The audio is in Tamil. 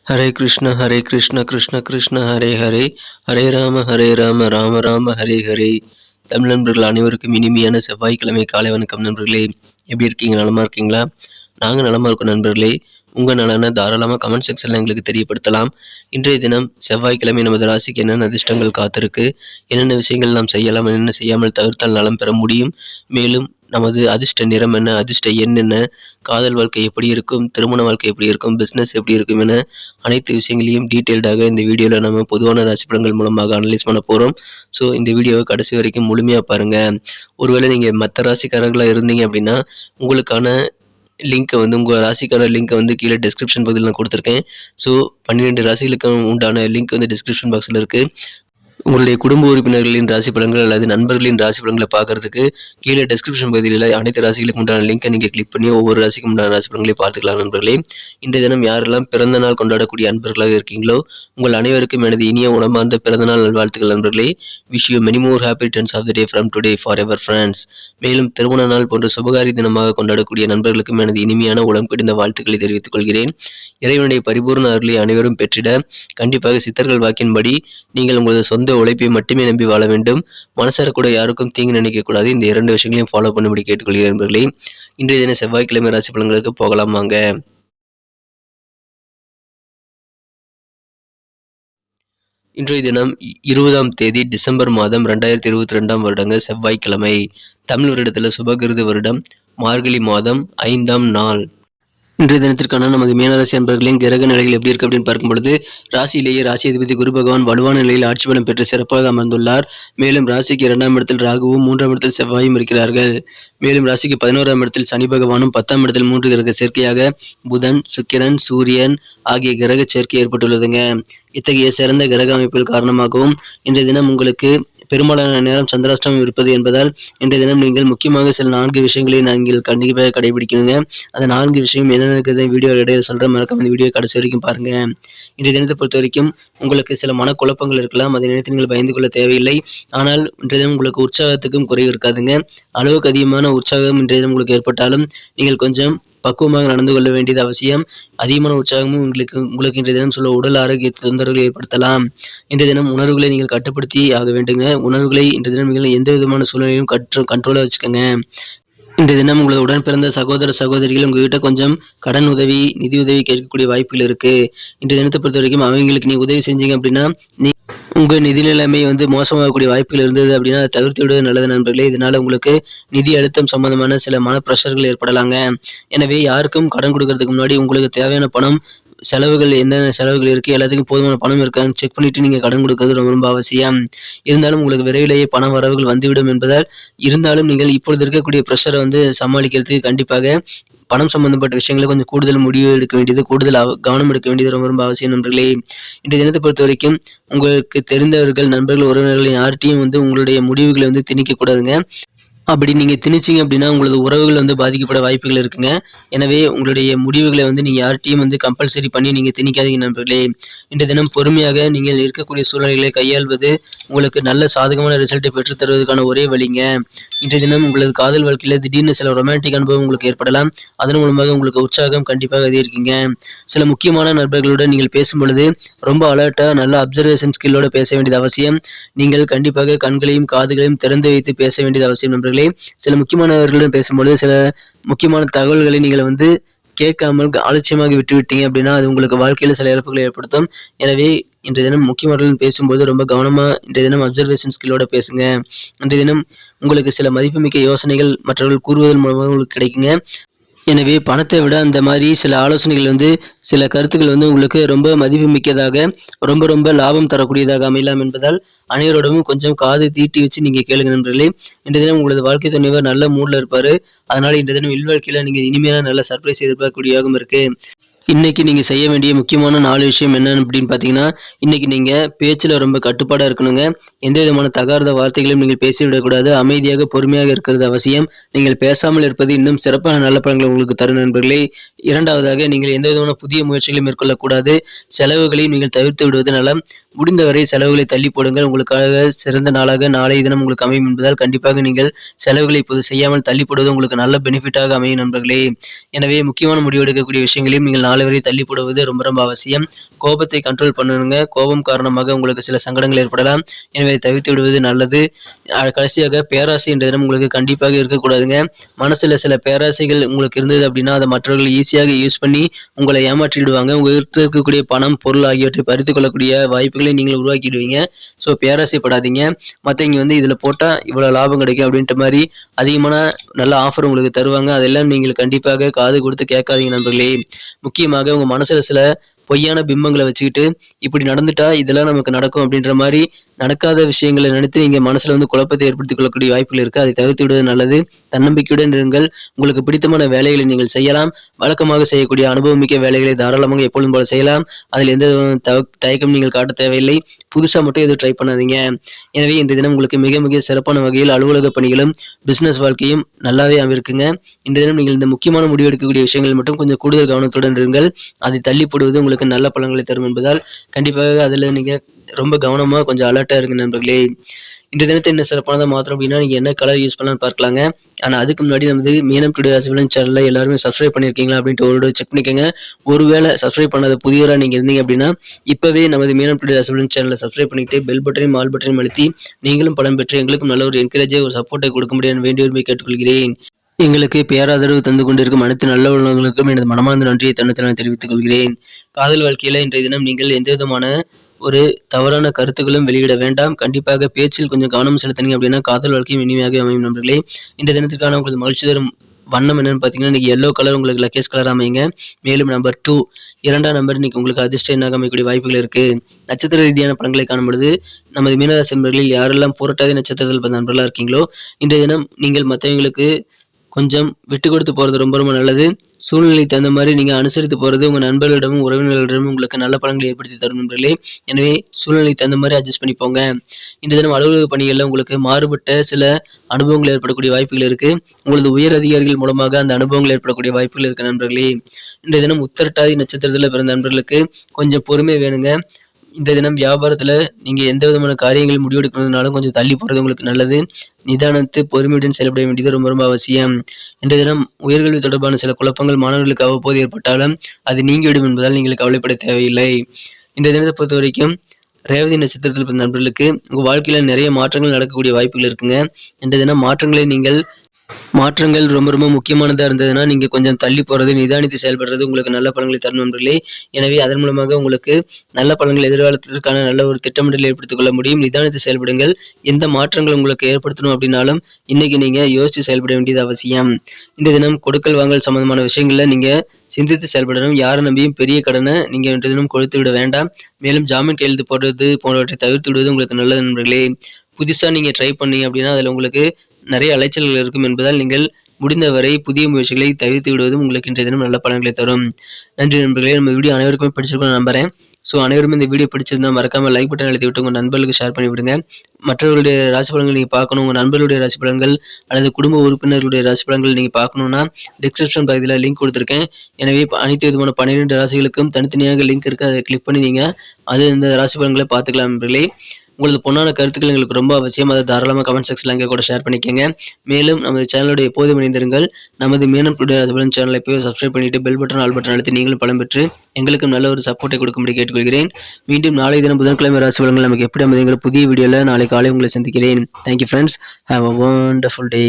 ஹரே கிருஷ்ண கிருஷ்ண கிருஷ்ண ஹரே ஹரே, ஹரே ராம ராம ராம ஹரே ஹரே. தமிழ் நண்பர்கள் அனைவருக்கும் இனிமையான செவ்வாய்க்கிழமை காலை வணக்கம் நண்பர்களே. எப்படி இருக்கீங்க? நலமா இருக்கீங்களா? நாங்கள் நலமா இருக்கோம் நண்பர்களே. உங்கள் நலனை தாராளமாக கமெண்ட் செக்ஷனில் எங்களுக்கு தெரியப்படுத்தலாம். இன்றைய தினம் செவ்வாய்க்கிழமை நமது ராசிக்கு என்னென்ன அதிர்ஷ்டங்கள் காத்திருக்கு, என்னென்ன விஷயங்கள் நாம் செய்யலாம், என்னென்ன செய்யாமல் தவிர்த்தால் நலம் பெற முடியும், மேலும் நமது அதிர்ஷ்ட நிறம் என்ன, அதிர்ஷ்ட எண் என்ன, காதல் வாழ்க்கை எப்படி இருக்கும், திருமண வாழ்க்கை எப்படி இருக்கும், பிஸ்னஸ் எப்படி இருக்கும் என அனைத்து விஷயங்களையும் டீட்டெயில்டாக இந்த வீடியோவில் நம்ம பொதுவான ராசி பலன்கள் மூலமாக அனலைஸ் பண்ண போகிறோம். ஸோ இந்த வீடியோவை கடைசி வரைக்கும் முழுமையாக பாருங்கள். ஒருவேளை நீங்கள் மற்ற ராசிக்காரர்களாக இருந்தீங்க அப்படின்னா உங்களுக்கான லிங்க்கை உங்கள் ராசிக்கான லிங்க்கை கீழே டிஸ்கிரிப்ஷன் பகுதியில் நான் கொடுத்துருக்கேன். ஸோ 12 ராசிகளுக்கு உண்டான லிங்க் டிஸ்கிரிப்ஷன் பாக்ஸில் இருக்குது. உங்களுடைய குடும்ப உறுப்பினர்களின் ராசி பலன்கள் அல்லது நண்பர்களின் ராசி பலன்களை பார்க்கறதுக்கு கீழே டிஸ்கிரிப்ஷன் பகுதியில் அனைத்து ராசிகளுக்கு உண்டான லிங்கை நீங்கள் கிளிக் பண்ணி ஒவ்வொரு ராசிக்கும் உண்டான ராசி பலன்களை பார்த்துக்கலாம் நண்பர்களே. இன்றைய தினம் யாரெல்லாம் பிறந்த நாள் கொண்டாடக்கூடிய அன்பர்களாக இருக்கீங்களோ உங்கள் அனைவருக்கும் எனது இனிய உணமார்ந்த பிறந்தநாள் நல்வாழ்த்துக்கள் நண்பர்களே. Wish you many more happy returns of the day from today forever friends. மேலும் திருமண நாள் போன்ற சுபகாரி தினமாக கொண்டாடக்கூடிய நண்பர்களுக்கும் எனது இனிமையான உளம் கிடந்த வாழ்த்துக்களை தெரிவித்துக் கொள்கிறேன். இறைவனுடைய பரிபூர்ண அருளை அனைவரும் பெற்றிட கண்டிப்பாக சித்தர்கள் வாக்கின்படி நீங்கள் உங்களது சொந்த உழைப்பை மட்டுமே நம்பி வாழ வேண்டும். மனசார கூட யாருக்கும் தீங்கு நினைக்கக்கூடாது. இந்த 2 விஷயங்களையும் ஃபாலோ பண்ணும்படி கேட்டுக்கொள்கிறேன் நண்பர்களே. இன்றைய தின செவ்வாய்க்கிழமை ராசி பலன்களுக்கு போகலாம் வாங்க. இன்றைய தினம் 20ஆம் தேதி டிசம்பர் மாதம் 2022ஆம் வருடங்க செவ்வாய்க்கிழமை. தமிழ் வருடத்தில் சுபகிருது வருடம் மார்கழி மாதம் 5ஆம் நாள். இன்றைய தினத்திற்கான நமது மீனராசி அன்பர்களின் கிரக நிலைகள் எப்படி இருக்கு அப்படின்னு பார்க்கும் பொழுது ராசியிலேயே ராசி அதிபதி குரு பகவான் வலுவான நிலையில் ஆட்சி பலம் பெற்று சிறப்பாக அமர்ந்துள்ளார். மேலும் ராசிக்கு 2ஆம் இடத்தில் ராகுவும் 3ஆம் இடத்தில் செவ்வாயும் இருக்கிறார்கள். மேலும் ராசிக்கு 11ஆம் இடத்தில் சனி பகவானும் 10ஆம் இடத்தில் 3 கிரக சேர்க்கையாக புதன், சுக்கிரன், சூரியன் ஆகிய கிரக சேர்க்கை ஏற்பட்டுள்ளதுங்க. இத்தகைய சிறந்த கிரக அமைப்புகள் காரணமாகவும் இன்றைய தினம் உங்களுக்கு பெரும்பாலான நேரம் சந்திராஷ்டமம் இருப்பது என்பதால் இன்றைய தினம் நீங்கள் முக்கியமாக சில 4 விஷயங்களை நீங்கள் கண்டிப்பாக கடைபிடிக்கணுங்க. அந்த 4 விஷயம் என்னென்ன இருக்கிறத வீடியோ இடையில சொல்கிறேன், மறக்காம இந்த வீடியோ கடைசி வரைக்கும் பாருங்க. இன்றைய தினத்தை பொறுத்த வரைக்கும் உங்களுக்கு சில மனக்குழப்பங்கள் இருக்கலாம். அதை நினைத்து நீங்கள் பயந்து கொள்ள தேவையில்லை. ஆனால் இன்றைய தினம் உங்களுக்கு உற்சாகத்துக்கும் குறைவு இருக்காதுங்க. அளவுக்கு அதிகமான உற்சாகம் இன்றைய தினம் உங்களுக்கு ஏற்பட்டாலும் நீங்கள் கொஞ்சம் பக்குவமாக நடந்து கொள்ள வேண்டியது அவசியம். அதிகமான உற்சாகமும் உங்களுக்கு இன்றைய தினம் சொல்ல உடல் ஆரோக்கிய தொந்தரவுகளை ஏற்படுத்தலாம். இன்றைய தினம் உணர்வுகளை நீங்கள் கட்டுப்படுத்தி ஆக வேண்டுங்க. உணர்வுகளை இன்றைய தினம் நீங்கள் எந்த விதமான சூழ்நிலையும் கண்ட்ரோலாக வச்சுக்கோங்க. இன்றைய தினம் உங்களது உடன் பிறந்த சகோதர சகோதரிகள் உங்ககிட்ட கொஞ்சம் கடன் உதவி, நிதி உதவி கேட்கக்கூடிய வாய்ப்புகள் இருக்கு. இன்றைய தினத்தை பொறுத்த வரைக்கும் அவங்களுக்கு நீ உதவி செஞ்சீங்க அப்படின்னா உங்க நிதி நிலைமை மோசமாகக்கூடிய வாய்ப்புகள் இருந்தது அப்படின்னா அதை தவிர்த்து விடுவது நல்லது நண்பர்களே. இதனால உங்களுக்கு நிதி அழுத்தம் சம்பந்தமான சில மன பிரஷர்கள் ஏற்படலாங்க. எனவே யாருக்கும் கடன் கொடுக்கறதுக்கு முன்னாடி உங்களுக்கு தேவையான பணம், செலவுகள் என்னென்ன செலவுகள் இருக்குது, எல்லாத்துக்கும் போதுமான பணம் இருக்கான்னு செக் பண்ணிவிட்டு நீங்கள் கடன் கொடுக்கறது ரொம்ப ரொம்ப அவசியம். இருந்தாலும் உங்களுக்கு விரைவிலேயே பண வரவுகள் வந்துவிடும் என்பதால் இருந்தாலும் நீங்கள் இப்பொழுது இருக்கக்கூடிய ப்ரெஷரை சமாளிக்கிறதுக்கு கண்டிப்பாக பணம் சம்பந்தப்பட்ட விஷயங்களை கொஞ்சம் கூடுதல் முடிவு எடுக்க வேண்டியது, கூடுதல் கவனம் எடுக்க வேண்டியது ரொம்ப ரொம்ப அவசியம் நண்பர்களே. இன்றைய தினத்தை பொறுத்த வரைக்கும் உங்களுக்கு தெரிந்தவர்கள், நண்பர்கள், உறவினர்கள் யார்கிட்டையும் உங்களுடைய முடிவுகளை திணிக்கக்கூடாதுங்க. அப்படி நீங்கள் திணிச்சிங்க அப்படின்னா உங்களது உறவுகள் பாதிக்கப்பட வாய்ப்புகள் இருக்குங்க. எனவே உங்களுடைய முடிவுகளை நீங்கள் யார்கிட்டையும் கம்பல்சரி பண்ணி நீங்கள் திணிக்காதீங்க நண்பர்களே. இன்றைய தினம் பொறுமையாக நீங்கள் இருக்கக்கூடிய சூழ்நிலைகளை கையாள்வது உங்களுக்கு நல்ல சாதகமான ரிசல்ட்டை பெற்றுத் தருவதற்கான ஒரே வழிங்க. இன்றைய தினம் உங்களது காதல் வாழ்க்கையில் திடீர்னு சில ரொமான்டிக் அனுபவம் உங்களுக்கு ஏற்படலாம். அதன் மூலமாக உங்களுக்கு உற்சாகம் கண்டிப்பாக அதிகரிக்குங்க. சில முக்கியமான நண்பர்களுடன் நீங்கள் பேசும் பொழுது ரொம்ப அலர்ட்டாக நல்ல அப்சர்வேஷன் ஸ்கில்லோட பேச வேண்டியது அவசியம். நீங்கள் கண்டிப்பாக கண்களையும் காதுகளையும் திறந்து வைத்து பேச வேண்டியது அவசியம் நண்பர்களே. சில முக்கியமானவர்களுடன் பேசும்பொழுது சில முக்கியமான தகவல்களை நீங்கள் கேட்காமல் அலட்சியமாக விட்டுவிட்டீங்க அப்படின்னா அது உங்களுக்கு வாழ்க்கையில் சில இழப்புகளை ஏற்படுத்தும். எனவே இன்றைய தினம் முக்கியமானவர்களுடன் பேசும்போது ரொம்ப கவனமாக இன்றைய தினம் அப்சர்வேஷன் ஸ்கில்லோட பேசுங்க. இன்றைய தினம் உங்களுக்கு சில மதிப்புமிக்க யோசனைகள் மற்றவர்கள் கூறுவதன் மூலமாக உங்களுக்கு கிடைக்குங்க. எனவே பணத்தை விட அந்த மாதிரி சில ஆலோசனைகள் சில கருத்துக்கள் உங்களுக்கு ரொம்ப மதிப்பு மிக்கதாக ரொம்ப ரொம்ப லாபம் தரக்கூடியதாக அமையலாம் என்பதால் அனைவரோடவும் கொஞ்சம் காது தீட்டி வச்சு நீங்கள் கேளுங்க நண்பர்களே. இன்றைய தினம் உங்களது வாழ்க்கை துணைவர் நல்ல மூடில் இருப்பார். அதனால் இன்றைய தினம் இல்வாழ்க்கையில் நீங்கள் இனிமையான நல்ல சர்ப்ரைஸ் எதிர்பார்க்கக்கூடியதாகவும் இருக்குது. இன்றைக்கி நீங்கள் செய்ய வேண்டிய முக்கியமான 4 விஷயம் என்னன்னு அப்படின்னு பார்த்தீங்கன்னா, இன்றைக்கி நீங்கள் பேச்சில் ரொம்ப கட்டுப்பாடாக இருக்கணுங்க. எந்த விதமான தகாத வார்த்தைகளையும் நீங்கள் பேசிவிடக்கூடாது. அமைதியாக பொறுமையாக இருக்கிறது அவசியம். நீங்கள் பேசாமல் இருப்பது இன்னும் சிறப்பான நல்ல பலன்களை உங்களுக்கு தரும் நண்பர்களே. 2வதாக நீங்கள் எந்த விதமான புதிய முயற்சிகளையும் மேற்கொள்ளக்கூடாது. செலவுகளையும் நீங்கள் தவிர்த்து விடுவது நலம். முடிந்தவரை செலவுகளை தள்ளி போடுங்கள். உங்களுக்காக சிறந்த நாளாக நாளைய தினம் உங்களுக்கு அமையும் என்பதால் கண்டிப்பாக நீங்கள் செலவுகளை இப்போது செய்யாமல் தள்ளி போடுவது உங்களுக்கு நல்ல பெனிஃபிட்டாக அமையும் நண்பர்களே. எனவே முக்கியமான முடிவு எடுக்கக்கூடிய விஷயங்களையும் நீங்கள் நாளை வரை தள்ளி போடுவது ரொம்ப ரொம்ப அவசியம். கோபத்தை கண்ட்ரோல் பண்ணுங்க. கோபம் காரணமாக உங்களுக்கு சில சங்கடங்கள் ஏற்படலாம். எனவே தவிர்த்து விடுவது நல்லது. கடைசியாக பேராசை என்ற தினம் உங்களுக்கு கண்டிப்பாக இருக்கக்கூடாதுங்க. மனசுல சில பேராசைகள் உங்களுக்கு இருந்தது அப்படின்னா அதை மற்றவர்கள் ஈஸியாக யூஸ் பண்ணி உங்களை ஏமாற்றிடுவாங்க. உங்கள்கிட்ட இருக்கக்கூடிய பணம், பொருள் ஆகியவற்றை பறித்துக் கொள்ளக்கூடிய வாய்ப்புகளை நீங்கள் உருவாக்கிடுவீங்க. ஸோ பேராசைப்படாதீங்க. மற்றவங்க இதில் போட்டால் இவ்வளோ லாபம் கிடைக்கும் அப்படின்ற மாதிரி அதிகமான நல்ல ஆஃபர் உங்களுக்கு தருவாங்க. அதெல்லாம் நீங்கள் கண்டிப்பாக காது கொடுத்து கேட்காதீங்க நண்பர்களே. முக்கியமாக உங்கள் மனசில் சில பொய்யான பிம்பங்களை வச்சுக்கிட்டு இப்படி நடந்துட்டா இதெல்லாம் நமக்கு நடக்கும் அப்படின்ற மாதிரி நடக்காத விஷயங்களை நினைத்து நீங்க மனசுல குழப்பத்தை ஏற்படுத்திக் கொள்ளக்கூடிய வாய்ப்புகள் இருக்கு. அதை தவிர்த்து விடுவது நல்லது. தன்னம்பிக்கையுடன் இருங்கள். உங்களுக்கு பிடித்தமான வேலைகளை நீங்கள் செய்யலாம். வழக்கமாக செய்யக்கூடிய அனுபவமிக்க வேலைகளை தாராளமாக எப்பொழுதும் போல செய்யலாம். அதில் எந்த தயக்கம் நீங்கள் காட்ட தேவையில்லை. புதுசா மட்டும் எதுவும் ட்ரை பண்ணாதீங்க. எனவே இந்த தினம் உங்களுக்கு மிக மிக சிறப்பான வகையில் அலுவலக பணிகளும் பிசினஸ் வாழ்க்கையும் நல்லாவே இருக்குங்க. இந்த தினம் நீங்கள் இந்த முக்கியமான முடிவு எடுக்கக்கூடிய விஷயங்கள் மட்டும் கொஞ்சம் கூடுதல் கவனத்துடன் இருங்கள். அதை தள்ளி போடுவது உங்களுக்கு நல்ல பலன்களை தரும் என்பதால் கண்டிப்பாக அதில் நீங்க ரொம்ப கவனமா கொஞ்சம் அலர்ட்டா இருங்க நண்பர்களே. இந்த தினத்தை என்ன சிறப்பானதாக மாத்திரம் அப்படின்னா நீங்க என்ன கலர் யூஸ் பண்ணலாம்னு பார்க்கலாங்க. ஆனா அதுக்கு முன்னாடி நமது மீனம் டுடே ராசி பலன் சேனல்ல எல்லாருமே சப்ஸ்கிரைப் பண்ணிருக்கீங்களா அப்படின்ட்டு ஒரு செக் பண்ணிக்கோங்க. ஒருவேளை சப்ஸ்கிரைப் பண்ணாத புதியவரா நீங்க இருந்தீங்க அப்படின்னா இப்பவே நமது மீனம் டுடே ராசி பலன் சேனலை சப்ஸ்கிரைப் பண்ணிட்டு பெல் பட்டனையும் ஆல் பட்டனையும் அழுத்தி நீங்களும் பலன் பெற்று எங்களுக்கும் நல்ல ஒரு என்கரேஜ் ஒரு சப்போர்ட்டை கொடுக்க முடியாது வேண்டிய உரிமை கேட்டுக்கொள்கிறேன். எங்களுக்கு பேராதரவு தந்து கொண்டிருக்கும் அனைத்து நல்ல உள்ளவர்களுக்கும் எனது மனமார்ந்த நன்றியை தன்னிச்சையாக தெரிவித்துக் கொள்கிறேன். காதல் வாழ்க்கையில இன்றைய தினம் நீங்கள் எந்த விதமான ஒரு தவறான கருத்துக்களும் வெளியிட வேண்டாம். கண்டிப்பாக பேச்சில் கொஞ்சம் கவனம் செலுத்தினீங்க அப்படின்னா காதல் வாழ்க்கையும் இனிமையாக அமையும் நண்பர்களே. இந்த தினத்திற்கான உங்களுக்கு மகிழ்ச்சி தரும் வண்ணம் என்னன்னு பார்த்தீங்கன்னா இன்னைக்கு எல்லோ கலர் உங்களுக்கு லக்கேஜ் கலர் அமைங்க. மேலும் நம்பர் 2 2ஆம் நம்பர் இன்னைக்கு உங்களுக்கு அதிர்ஷ்ட எண்ணாக அமையக்கூடிய வாய்ப்புகள் இருக்கு. நட்சத்திர ரீதியான பலன்களை காணும்பொழுது நமது மீனராசி நண்பர்களில் யாரெல்லாம் புரட்டாதி நட்சத்திரத்தில் பிறந்த நண்பர்களாக இருக்கீங்களோ இந்த தினம் நீங்கள் மற்றவங்களுக்கு கொஞ்சம் விட்டு கொடுத்து போகிறது ரொம்ப ரொம்ப நல்லது. சூழ்நிலை தகுந்த மாதிரி நீங்கள் அனுசரித்து போகிறது உங்கள் நண்பர்களிடமும் உறவினர்களிடமும் உங்களுக்கு நல்ல பலன்களை ஏற்படுத்தி தரும் நண்பர்களே. எனவே சூழ்நிலை தகுந்த மாதிரி அட்ஜஸ்ட் பண்ணிப்போங்க. இந்த தினம் அலுவலக பணிகளில் உங்களுக்கு மாறுபட்ட சில அனுபவங்கள் ஏற்படக்கூடிய வாய்ப்புகள் இருக்குது. உங்களது உயர் அதிகாரிகள் மூலமாக அந்த அனுபவங்கள் ஏற்படக்கூடிய வாய்ப்புகள் இருக்குது நண்பர்களே. இந்த தினம் உத்திரட்டாதி நட்சத்திரத்தில் பிறந்த நண்பர்களுக்கு கொஞ்சம் பொறுமை வேணுங்க. இந்த தினம் வியாபாரத்தில் நீங்கள் எந்த விதமான காரியங்கள் முடிவெடுக்கிறதுனாலும் கொஞ்சம் தள்ளி போகிறது உங்களுக்கு நல்லது. நிதானத்து பொறுமையுடன் செயல்பட வேண்டியது ரொம்ப ரொம்ப அவசியம். இன்றைய தினம் உயர்கல்வி தொடர்பான சில குழப்பங்கள் மாணவர்களுக்கு அவ்வப்போது ஏற்பட்டாலும் அது நீங்கிவிடும் என்பதால் நீங்கள் கவலைப்பட தேவையில்லை. இந்த தினத்தை பொறுத்த வரைக்கும் ரேவதி நட்சத்திரத்தில் பிறந்த நண்பர்களுக்கு உங்கள் வாழ்க்கையில் நிறைய மாற்றங்கள் நடக்கக்கூடிய வாய்ப்புகள் இருக்குங்க. இன்றைய தினம் மாற்றங்கள் ரொம்ப ரொம்ப முக்கியமானதாக இருந்ததுன்னா நீங்கள் கொஞ்சம் தள்ளி போகிறது நிதானித்து செயல்படுறது உங்களுக்கு நல்ல பலன்களை தரும் நண்பர்களே. எனவே அதன் மூலமாக உங்களுக்கு நல்ல பலன்கள் எதிர்காலத்திற்கான நல்ல ஒரு திட்டமிடலை ஏற்படுத்திக் கொள்ள முடியும். நிதானித்து செயல்படுங்கள். எந்த மாற்றங்கள் உங்களுக்கு ஏற்படுத்தணும் அப்படின்னாலும் இன்னைக்கு நீங்கள் யோசித்து செயல்பட வேண்டியது அவசியம். இந்த தினம் கொடுக்கல் வாங்கல் சம்பந்தமான விஷயங்களில் நீங்கள் சிந்தித்து செயல்படணும். யாரை நம்பியும் பெரிய கடனை நீங்கள் இன்றைய தினம் கொடுத்து விட வேண்டாம். மேலும் ஜாமீன் கையெழுத்து போடுறது போன்றவற்றை தவிர்த்து விடுவது உங்களுக்கு நல்லது நண்பர்களே. புதுசாக நீங்கள் ட்ரை பண்ணீங்க அப்படின்னா அதில் உங்களுக்கு நிறைய அலைச்சல்கள் இருக்கும் என்பதால் நீங்கள் முடிந்தவரை புதிய முயற்சிகளை தவிர்த்து விடுவதும் உங்களுக்கு இன்றைய தினம் நல்ல பலன்களை தரும். நன்றி நண்பர்களே. நம்ம வீடியோ அனைவருக்குமே பிடிச்சிருக்கோம் நம்புறேன். ஸோ அனைவருமே இந்த வீடியோ பிடிச்சிருந்தா மறக்காமல் லைக் பட்டன் அழுத்தி விட்டு உங்கள் நண்பர்களுக்கு ஷேர் பண்ணி விடுங்க. மற்றவர்களுடைய ராசி பலன்கள் நீங்கள் பார்க்கணும், உங்கள் நண்பர்களுடைய ராசி பலன்கள் அல்லது குடும்ப உறுப்பினர்களுடைய ராசி பலன்கள் நீங்கள் பார்க்கணுன்னா டிஸ்கிரிப்ஷன் பகுதியில் லிங்க் கொடுத்துருக்கேன். எனவே அனைத்து விதமான 12 ராசிகளுக்கும் தனித்தனியாக லிங்க் இருக்குது. அதை கிளிக் பண்ணி நீங்கள் இந்த ராசி பலன்களை பார்த்துக்கலாம் நண்பர்களே. உங்களது பொண்ணான கருத்துக்கள் எங்களுக்கு ரொம்ப அவசியம். அதை தாராளமாக கமெண்ட் செக்ஷனில் அங்கே கூட ஷேர் பண்ணிக்கோங்க. மேலும் நமது சேனலோட எப்போதும் இணைந்திருங்கள். நமது மீனம் டுடே ராசி பலன் சேனலை போய் சப்ஸ்கிரைப் பண்ணிட்டு பெல் பட்டன் ஆல் பட்டன் அழுத்தி நீங்களும் பலம் பெற்று எங்களுக்கும் நல்ல ஒரு சப்போர்ட்டை கொடுக்கும்படி கேட்டுக்கொள்கிறேன். மீண்டும் நாளை தினம் புதன்கிழமை ராசி பலன்கள் நமக்கு எப்படி அமைதிங்கிற புதிய வீடியோவில் நாளை காலை உங்களை சந்திக்கிறேன். Thank you friends. Have a wonderful day.